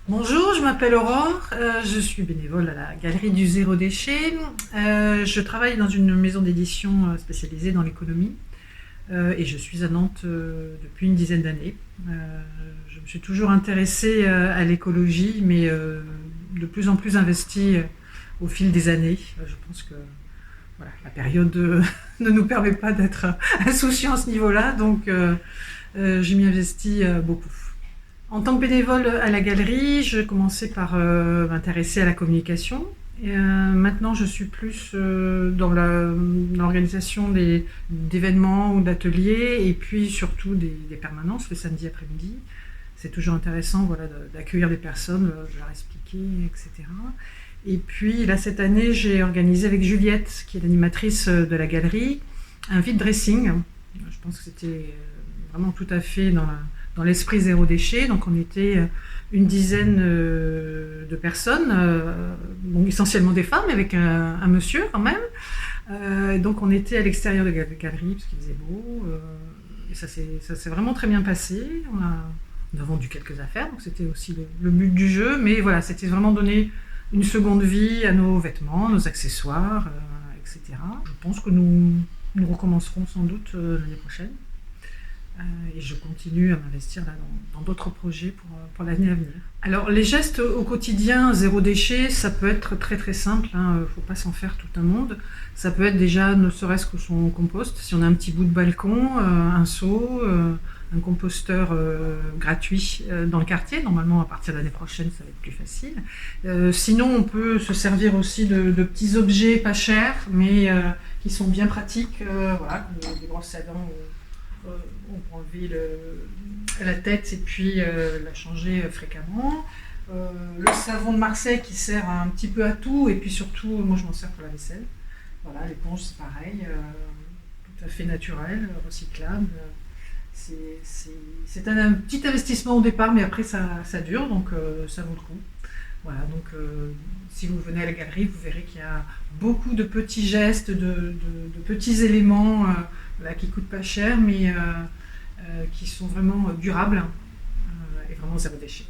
Bonjour, je m'appelle Aurore, je suis bénévole à la Galerie du Zéro Déchet. Je travaille dans une maison d'édition spécialisée dans l'économie et je suis à Nantes depuis une dizaine d'années. Je me suis toujours intéressée à l'écologie, mais de plus en plus investie au fil des années. Je pense que voilà, la période ne nous permet pas d'être insouciants à ce niveau-là, donc je m'y investis beaucoup. En tant que bénévole à la galerie, je commençais par m'intéresser à la communication. Et, maintenant, je suis plus dans l'organisation d'événements ou d'ateliers et puis surtout des permanences le samedi après-midi. C'est toujours intéressant voilà, d'accueillir des personnes, de leur expliquer, etc. Et puis là, cette année, j'ai organisé avec Juliette, qui est l'animatrice de la galerie, un vide dressing. Je pense que c'était vraiment tout à fait dans l'esprit zéro déchet. Donc on était une dizaine de personnes, bon, essentiellement des femmes, avec un monsieur quand même. Donc on était à l'extérieur de la galerie parce qu'il faisait beau. Et ça s'est vraiment très bien passé. On a vendu quelques affaires, donc c'était aussi le but du jeu. Mais voilà, c'était vraiment donner une seconde vie à nos vêtements, nos accessoires, etc. Je pense que nous recommencerons sans doute l'année prochaine. Et je continue à m'investir là dans d'autres projets pour l'année à venir. Alors les gestes au quotidien, zéro déchet, ça peut être très très simple, hein, faut pas s'en faire tout un monde. Ça peut être déjà ne serait-ce que son compost, si on a un petit bout de balcon, un seau, un composteur gratuit dans le quartier. Normalement à partir de l'année prochaine ça va être plus facile. Sinon on peut se servir aussi de petits objets pas chers mais qui sont bien pratiques, voilà, comme des brosses à dents. On peut enlever la tête et puis la changer fréquemment. Le savon de Marseille qui sert un petit peu à tout et puis surtout, moi je m'en sers pour la vaisselle. Voilà, l'éponge c'est pareil, tout à fait naturel, recyclable. C'est un petit investissement au départ, mais après ça dure, donc ça vaut le coup. Voilà, donc si vous venez à la galerie, vous verrez qu'il y a beaucoup de petits gestes, de petits éléments là, qui coûtent pas cher, mais qui sont vraiment durables et vraiment zéro déchet.